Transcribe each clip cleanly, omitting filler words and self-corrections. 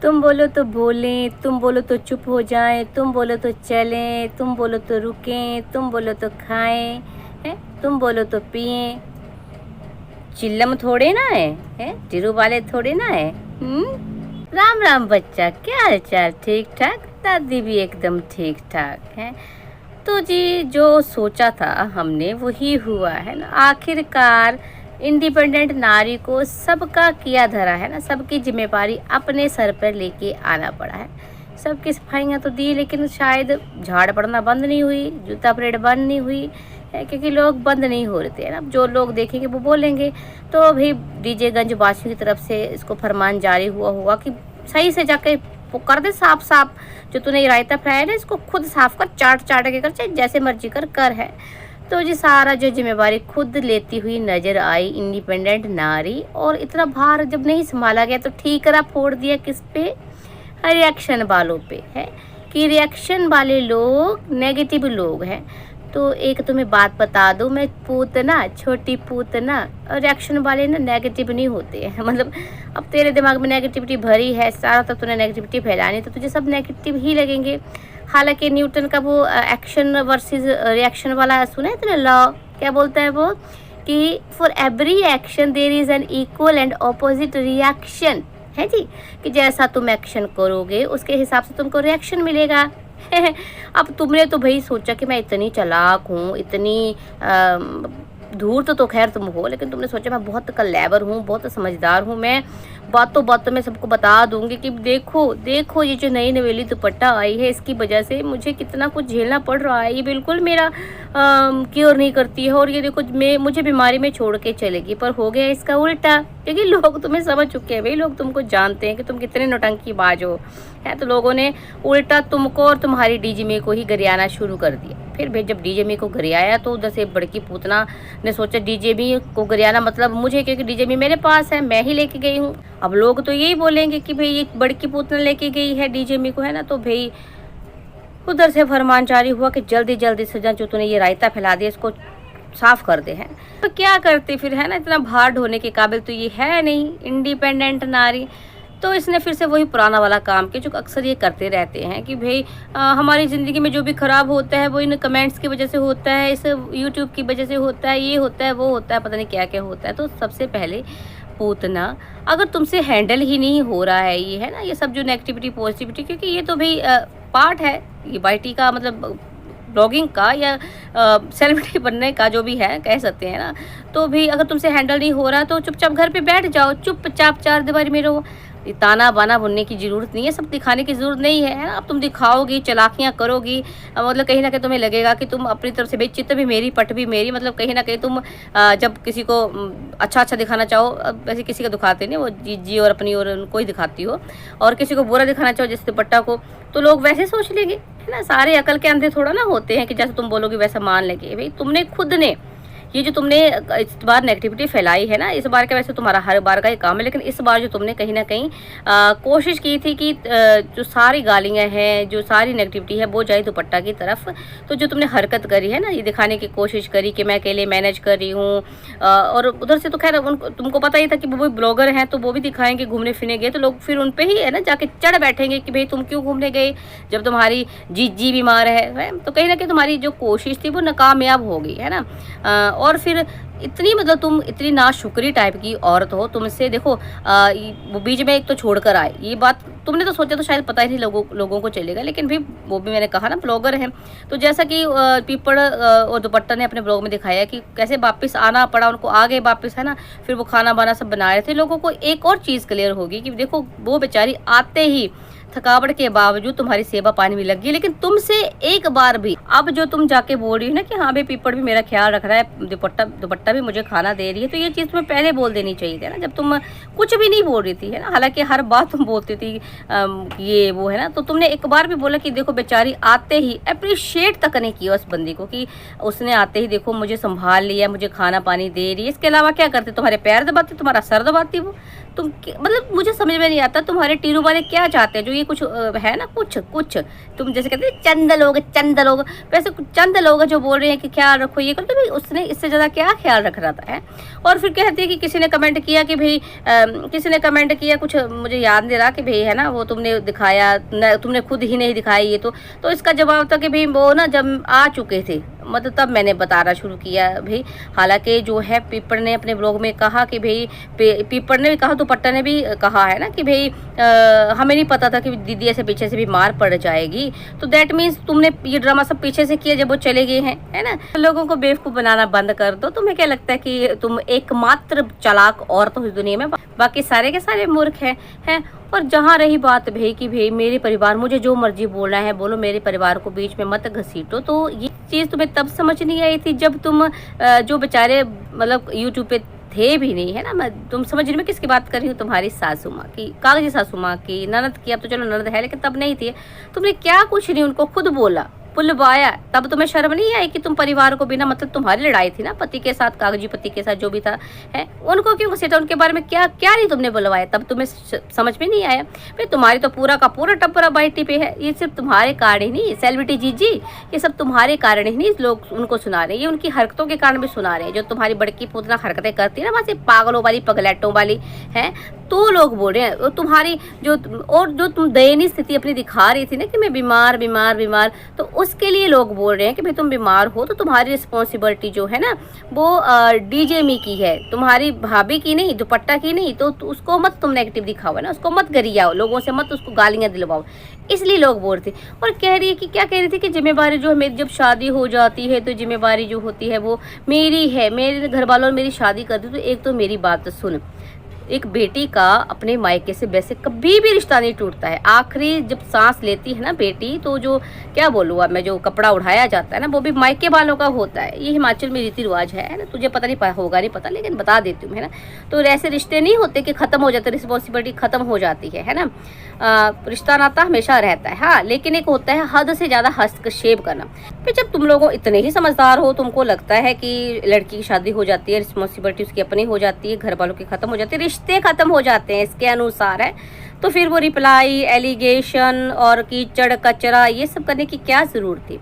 तुम बोलो तो बोलें, तुम बोलो तो चुप हो जाएं, तुम बोलो तो चलें, तुम बोलो तो रुकें, तुम बोलो तो खाएं, हैं तुम बोलो तो पिएं। चिल्लम थोड़े ना है, हैं चिरू वाले थोड़े ना है। राम राम बच्चा, क्या हाल चाल? ठीक ठाक? दादी भी एकदम ठीक ठाक है। तो जी जो सोचा था हमने वही हुआ है ना। आखिरकार इंडिपेंडेंट नारी को सबका किया धरा है ना, सबकी जिम्मेदारी अपने सर पर लेके आना पड़ा है। सबकी सफाइयाँ तो दी, लेकिन शायद झाड़ पड़ना बंद नहीं हुई, जूता परेड बंद नहीं हुई है, क्योंकि लोग बंद नहीं हो रहे थे ना। जो लोग देखेंगे वो बोलेंगे। तो अभी डीजेगंज वासियों की तरफ से इसको फरमान जारी हुआ कि सही से जाके वो कर दे साफ साफ। जो तूने ये रायता फैलाया ना, इसको खुद साफ कर, चाट चाट के कर, चाहे जैसे मर्जी कर है। तो जी सारा जो जिम्मेवारी खुद लेती हुई नजर आई इंडिपेंडेंट नारी। और इतना भार जब नहीं संभाला गया तो ठीकरा फोड़ दिया किस पे? रिएक्शन वालों पे है कि रिएक्शन वाले लोग नेगेटिव लोग हैं। तो एक तुम्हें बात बता दूं, मैं पूतना, छोटी पूतना, रिएक्शन वाले ना नेगेटिव नहीं होते हैं। मतलब अब तेरे दिमाग में नेगेटिविटी भरी है, सारा तो तूने नेगेटिविटी फैलानी, तो तुझे सब नेगेटिव ही लगेंगे। हालांकि न्यूटन का वो एक्शन वर्सेस रिएक्शन वाला सुना है तूने? लॉ क्या बोलता है वो कि for every action there is an equal and opposite reaction, है जी। कि जैसा तुम एक्शन करोगे उसके हिसाब से तुमको रिएक्शन मिलेगा। अब तुमने तो भाई सोचा कि मैं इतनी चालाक हूँ, इतनी धूर्त तो खैर तुम हो, लेकिन तुमने सोचा मैं बहुत कलेवर हूँ, बहुत समझदार हूँ, मैं बातों बातों में सबको बता दूंगी कि देखो देखो ये जो नई नवेली दुपट्टा आई है, इसकी वजह से मुझे कितना कुछ झेलना पड़ रहा है। ये बिल्कुल मेरा क्योर नहीं करती है, और ये देखो मुझे बीमारी में छोड़ के चलेगी। पर हो गया इसका उल्टा, क्योंकि लोग तुम्हें समझ चुके हैं भाई, लोग तुमको जानते हैं कि तुम कितने नौटंकीबाज हो है। तो लोगों ने उल्टा तुमको और तुम्हारी डीजे को ही गरियाना शुरू कर दिया। फिर भाई जब डीजे को गरियाया तो उधर से बड़की पूतना ने सोचा डीजे को गरियाना मतलब मुझे, क्योंकि डीजे मेरे पास है, मैं ही लेके गई हूँ। अब लोग तो यही बोलेंगे कि भाई ये बड़की पूतना लेके गई है डीजे को, है ना। तो भाई उधर से फरमान जारी हुआ कि जल्दी जल्दी से जो तूने ये रायता फैला दिया इसको साफ कर दे हैं। तो क्या करते फिर, है ना। इतना भार ढोने के काबिल तो ये है नहीं इंडिपेंडेंट नारी। तो इसने फिर से वही पुराना वाला काम किया जो अक्सर ये करते रहते हैं कि भाई हमारी ज़िंदगी में जो भी ख़राब होता है वो इन कमेंट्स की वजह से होता है, इस यूट्यूब की वजह से होता है, ये होता है वो होता है, पता नहीं क्या क्या होता है। तो सबसे पहले पूतना, अगर तुमसे हैंडल ही नहीं हो रहा है ये, है ना, ये सब जो नेगेटिविटी पॉजिटिविटी, क्योंकि ये तो भाई पार्ट है ये वाईटी का, मतलब ब्लॉगिंग का या सेलिब्रिटी बनने का जो भी है कह सकते हैं ना। तो भी अगर तुमसे हैंडल नहीं हो रहा तो चुपचाप घर पे बैठ जाओ, चुपचाप चार दीवारी में रहो। ताना बाना बुनने की ज़रूरत नहीं है, सब दिखाने की ज़रूरत नहीं है ना। अब तुम दिखाओगी, चालाकियाँ करोगी, मतलब कहीं ना कहीं तुम्हें लगेगा कि तुम अपनी तरफ से भाई चित्त भी मेरी पट भी मेरी, मतलब कहीं ना कहीं तुम जब किसी को अच्छा अच्छा दिखाना चाहो, वैसे किसी का दिखाते नहीं, वो जी और अपनी और उनको ही दिखाती हो, और किसी को बुरा दिखाना चाहो जैसे दुपट्टा को, तो लोग वैसे सोच लेंगे, है ना। सारे अकल के अंधे थोड़ा ना होते हैं कि जैसे तुम बोलोगे वैसा मान लेंगे। भाई तुमने खुद ने ये जो तुमने इस बार नेगेटिविटी फैलाई है ना, इस बार का वैसे तुम्हारा हर बार का ही काम है, लेकिन इस बार जो तुमने कहीं ना कहीं कोशिश की थी कि जो सारी गालियाँ हैं, जो सारी नेगेटिविटी है वो जाए दुपट्टा की तरफ। तो जो तुमने हरकत करी है ना, ये दिखाने की कोशिश करी कि मैं अकेले मैनेज कर रही हूँ, और उधर से तो खैर तुमको पता ही था कि वो भी ब्लॉगर हैं तो वो भी दिखाएंगे घूमने फिरने गए, तो लोग फिर उन पर ही है ना जाके चढ़ बैठेंगे कि भाई तुम क्यों घूमने गए जब तुम्हारी जीजी बीमार है। तो कहीं ना कहीं तुम्हारी जो कोशिश थी वो नाकामयाब हो गई, है ना। और फिर इतनी, मतलब तुम इतनी नाशुक्री टाइप की औरत हो, तुमसे देखो वो बीच में एक तो छोड़कर आए, ये बात तुमने तो सोचा तो शायद पता ही नहीं लोगों को चलेगा, लेकिन भी वो भी मैंने कहा ना ब्लॉगर हैं। तो जैसा कि पीपड़ और दुपट्टा ने अपने ब्लॉग में दिखाया कि कैसे वापस आना पड़ा उनको, आ गए वापस, है ना। फिर वो खाना बाना सब बना रहे थे। लोगों को एक और चीज़ क्लियर होगी कि देखो वो बेचारी आते ही थकावट के बावजूद तुम्हारी सेवा पानी में लग गई, लेकिन तुमसे एक बार भी, अब जो तुम जाके बोल रही हो ना कि हाँ भाई पीपड़ भी मेरा ख्याल रख रहा है, दुपट्टा भी मुझे खाना दे रही है, तो ये चीज़ तुम्हें पहले बोल देनी चाहिए थी ना, जब तुम कुछ भी नहीं बोल रही थी, है ना। हालांकि हर बात तुम बोलती थी ये वो, है ना। तो तुमने एक बार भी बोला कि देखो बेचारी आते ही, अप्रिशिएट तक नहीं किया उस बंदी को कि उसने आते ही देखो मुझे संभाल लिया, मुझे खाना पानी दे रही है। इसके अलावा क्या करते? तुम्हारे पैर दबाती, तुम्हारा सर दबाती वो। मतलब मुझे समझ में नहीं आता तुम्हारे टीरू वाले क्या चाहते हैं। जो ये कुछ है ना, कुछ कुछ तुम जैसे कहते हैं चंद लोग, वैसे चंद लोग जो बोल रहे हैं कि ख्याल रखो ये करो, तो भाई उसने इससे ज़्यादा क्या ख्याल रख रहा था है। और फिर कहती है कि किसी ने कमेंट किया कि भाई किसी ने कमेंट किया, कुछ मुझे याद नहीं रहा, कि भाई है ना वो तुमने दिखाया, तुमने खुद ही नहीं दिखाई ये तो इसका जवाब था कि भाई वो ना जब आ चुके थे, मतलब तब मैंने बताना शुरू किया भाई। हालांकि जो है पीपड़ ने अपने ब्लॉग में कहा कि भाई, पीपड़ ने भी कहा, दुपट्टा ने भी कहा है ना कि भाई हमें नहीं पता था कि दीदी ऐसे पीछे से भी मार पड़ जाएगी। तो दैट मीन्स तुमने ये ड्रामा सब पीछे से किया जब वो चले गए हैं, है ना। तो लोगों को बेवकूफ़ बनाना बंद कर दो। तुम्हें क्या लगता है कि तुम एकमात्र चालाक औरत हो इस दुनिया में, बाकी सारे के सारे मूर्ख हैं। और जहाँ रही बात भाई कि भाई मेरे परिवार, मुझे जो मर्जी बोलना है बोलो, मेरे परिवार को बीच में मत घसीटो, तो ये चीज़ तुम्हें तब समझ नहीं आई थी जब तुम जो बेचारे मतलब यूट्यूब पे थे भी नहीं, है ना। मैं तुम समझ रही, मैं किसकी बात कर रही हूँ, तुम्हारी सासू माँ की, कागजी सासू माँ की, ननद की। अब तो चलो ननद है, लेकिन तब नहीं थी। तुमने क्या कुछ नहीं उनको खुद बोला, बुलवाया, तब तुम्हें शर्म नहीं आई कि तुम परिवार को बिना मतलब तुम्हारी लड़ाई थी ना पति के साथ, कागजी पति के साथ जो भी था है, उनको क्यों घसीटा, उनके बारे में क्या क्या नहीं तुमने बुलवाया, तब तुम्हें समझ में नहीं आया। भाई तुम्हारी तो पूरा का पूरा टप्परा बाइटी पे है। ये सिर्फ तुम्हारे कारण ही नहीं, सेलिब्रिटी जीजी, ये सब तुम्हारे कारण ही नहीं लोग उनको सुना रहे हैं, ये उनकी हरकतों के कारण भी सुना रहे हैं। जो तुम्हारी बड़की पूतना हरकतें करती है ना, वहाँ से पागलों वाली, पगलेटों वाली है, तो लोग बोल रहे हैं। तुम्हारी जो तुम दयनीय स्थिति अपनी दिखा रही थी ना कि मैं बीमार, तो उसके लिए लोग बोल रहे हैं कि भाई तुम बीमार हो तो तुम्हारी रिस्पॉन्सिबिलिटी जो है ना वो डीजे मी की है, तुम्हारी भाभी की नहीं, दुपट्टा की नहीं। तो उसको मत तुम नेगेटिव दिखाओ, है ना, उसको मत गरियाओ, लोगों से मत उसको गालियां दिलवाओ, इसलिए लोग बोल रहे थे। और कह रही है कि क्या कह रही थी कि जिम्मेवारी जो है मेरी, जब शादी हो जाती है तो जिम्मेवारी जो होती है वो मेरी है, मेरे घर वालों ने मेरी शादी कर दी। तो एक तो मेरी बात सुन, एक बेटी का अपने मायके से वैसे कभी भी रिश्ता नहीं टूटता है। आखिरी जब सांस लेती है ना बेटी, तो जो क्या बोलूँ अब मैं, जो कपड़ा उठाया जाता है ना वो भी मायके वालों का होता है। ये हिमाचल में रीति रिवाज है ना, तुझे पता नहीं होगा नहीं पता, लेकिन बता देती हूँ, है ना। तो ऐसे रिश्ते नहीं होते कि ख़त्म हो जाते, रिस्पॉन्सिबिलिटी ख़त्म हो जाती है ना। रिश्ता नाता हमेशा रहता है, हाँ, लेकिन एक होता है हद से ज़्यादा हस्तक्षेप करना। फिर जब तुम लोग इतने ही समझदार हो, तुमको लगता है कि लड़की की शादी हो जाती है, रिस्पॉन्सिबिलिटी उसकी अपनी हो जाती है, घर वालों की ख़त्म हो जाती है, रिश्ते ख़त्म हो जाते हैं इसके अनुसार, है, तो फिर वो रिप्लाई, एलिगेशन और कीचड़ कचरा ये सब करने की क्या ज़रूरत थी।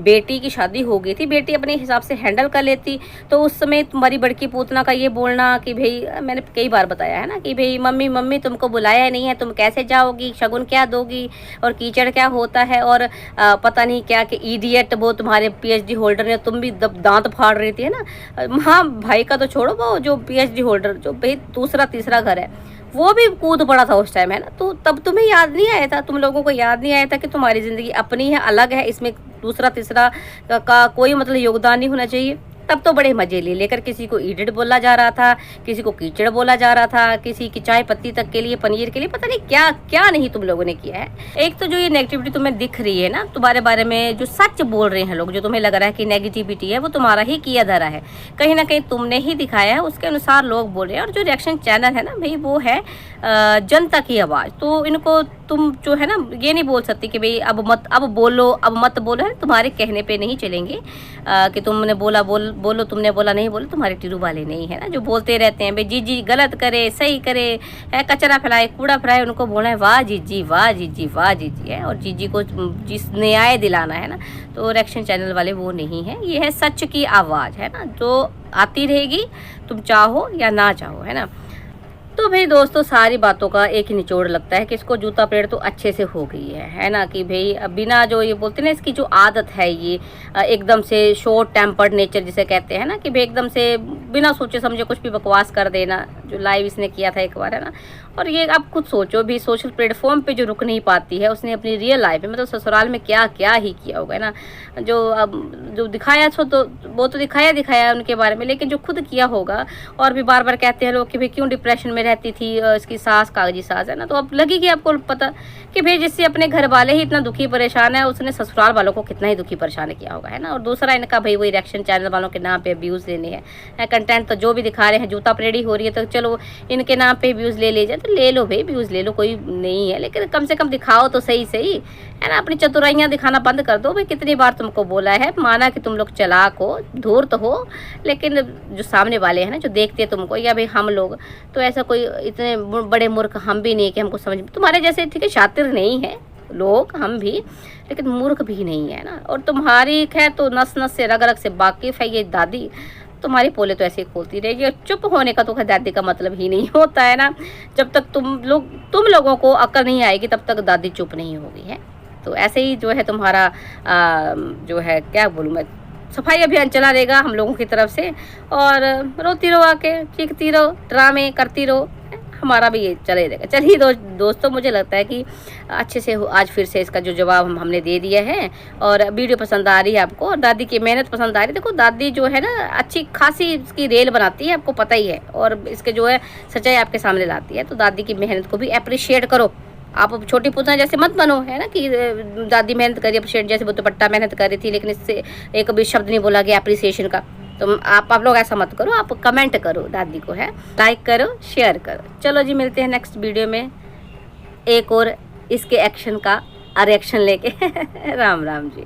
बेटी की शादी हो गई थी, बेटी अपने हिसाब से हैंडल कर लेती। तो उस समय तुम्हारी बड़की पूतना का ये बोलना कि भाई, मैंने कई बार बताया है ना कि भाई मम्मी तुमको बुलाया नहीं है, तुम कैसे जाओगी, शगुन क्या दोगी, और कीचड़ क्या होता है, और पता नहीं क्या कि इडियट, वो तुम्हारे पीएचडी होल्डर ने, तुम भी दांत फाड़ रही थी, है ना। हाँ, भाई का तो छोड़ो, वो जो पीएचडी होल्डर जो भाई दूसरा तीसरा घर है वो भी कूद पड़ा था उस टाइम, है ना। तो तब तुम्हें याद नहीं आया था, तुम लोगों को याद नहीं आया था कि तुम्हारी ज़िंदगी अपनी है, अलग है, इसमें दूसरा तीसरा का कोई मतलब योगदान नहीं होना चाहिए। तब तो बड़े मजे लेकर किसी को इडियट बोला जा रहा था, किसी को कीचड़ बोला जा रहा था, किसी की चाय पत्ती तक के लिए, पनीर के लिए, पता नहीं क्या क्या नहीं तुम लोगों ने किया है। एक तो जो ये नेगेटिविटी तुम्हें दिख रही है ना तुम्हारे बारे में, जो सच बोल रहे हैं लोग, जो तुम्हें लग रहा है कि नेगेटिविटी है, वो तुम्हारा ही किया धरा है, कहीं ना कहीं तुमने ही दिखाया है, उसके अनुसार लोग बोल रहे हैं। और जो रिएक्शन चैनल है ना भाई, वो है जनता की आवाज़। तो इनको तुम जो है ना ये नहीं बोल सकती कि भाई अब मत बोलो, है, तुम्हारे कहने पे नहीं चलेंगे कि तुमने बोला बोलो, तुमने बोला नहीं बोलो, तुम्हारे टीरू वाले नहीं है ना, जो बोलते रहते हैं भाई जीजी गलत करे, सही करे, है, कचरा फैलाए, कूड़ा फैलाए, उनको बोलना है वाह जीजी, वाह जीजी, वाह जीजी, है। और जीजी को जिस न्याय दिलाना है ना, तो रिएक्शन चैनल वाले वो नहीं है, ये है सच की आवाज़, है ना, जो आती रहेगी तुम चाहो या ना चाहो, है ना। तो भाई दोस्तों, सारी बातों का एक ही निचोड़ लगता है कि इसको जूता पेड़ तो अच्छे से हो गई है ना, कि भाई बिना जो ये बोलते ना, इसकी जो आदत है ये एकदम से शॉर्ट टेम्पर्ड नेचर जिसे कहते हैं ना, कि भाई एकदम से बिना सोचे समझे कुछ भी बकवास कर देना, जो लाइव इसने किया था एक बार, है ना। और ये आप खुद सोचो भी, सोशल प्लेटफॉर्म पे जो रुक नहीं पाती है, उसने अपनी रियल लाइफ में मतलब ससुराल में क्या क्या ही किया होगा, है ना। जो दिखाया तो वो तो दिखाया उनके बारे में, लेकिन जो खुद किया होगा। और भी बार बार कहते हैं लोग कि भाई क्यों डिप्रेशन में रहती थी इसकी सास, कागजी सास, है ना। तो अब लगेगी आपको पता कि भाई जिससे अपने घर वाले ही इतना दुखी परेशान है, उसने ससुराल वालों को कितना ही दुखी परेशान किया होगा, है ना। और दूसरा इनका भाई वही रिएक्शन चैनल वालों के नाम पे व्यूज़ लेने हैं, कंटेंट तो जो भी दिखा रहे हैं, जूता परेडी हो रही है, तो चलो इनके नाम पे व्यूज़ ले जाए तो ले लो भाई, व्यूज़ ले लो, कोई नहीं है, लेकिन कम से कम दिखाओ तो सही सही, है ना। अपनी चतुराइयाँ दिखाना बंद कर दो भाई। कितनी बार तुमको बोला है, माना कि तुम लोग चालाक हो, धूर्त हो, लेकिन जो सामने वाले हैं ना, जो देखते हैं तुमको, या भाई हम लोग, तो ऐसा कोई इतने बड़े मूर्ख हम भी नहीं कि हमको समझ, तुम्हारे जैसे ठीक है शातिर नहीं है लोग, हम भी, लेकिन मूर्ख भी नहीं है ना। और तुम्हारी खैर तो नस नस से रग रग से वाकिफ़ है ये दादी, तुम्हारी पोले तो ऐसे ही खोलती रहेगी। और चुप होने का तो खैर दादी का मतलब ही नहीं होता है ना। जब तक तुम लोगों को अक्ल नहीं आएगी तब तक दादी चुप नहीं होगी, है। तो ऐसे ही जो है तुम्हारा जो है क्या बोलूँ मैं, सफाई अभियान चला रहेगा हम लोगों की तरफ से। और रोती रहो, आके चीखती रहो, ड्रामे करती रहो, हमारा भी ये चले रहेगा। चलिए दोस्तों, मुझे लगता है कि अच्छे से आज फिर से इसका जो जवाब हमने दे दिया है। और वीडियो पसंद आ रही है आपको, और दादी की मेहनत पसंद आ रही है। देखो दादी जो है ना, अच्छी खासी इसकी रेल बनाती है, आपको पता ही है, और इसके जो है सच्चाई आपके सामने लाती है। तो दादी की मेहनत को भी अप्रिशिएट करो। आप छोटी पुतना जैसे मत बनो, है ना, कि दादी मेहनत करी अप्रिशिएट, जैसे वो दुपट्टा मेहनत कर रही थी लेकिन इससे एक भी शब्द नहीं बोला गया अप्रिसिएशन का। तो आप लोग ऐसा मत करो, आप कमेंट करो दादी को, है, लाइक करो, शेयर करो। चलो जी, मिलते हैं नेक्स्ट वीडियो में एक और इसके एक्शन का रिएक्शन लेके। राम राम जी।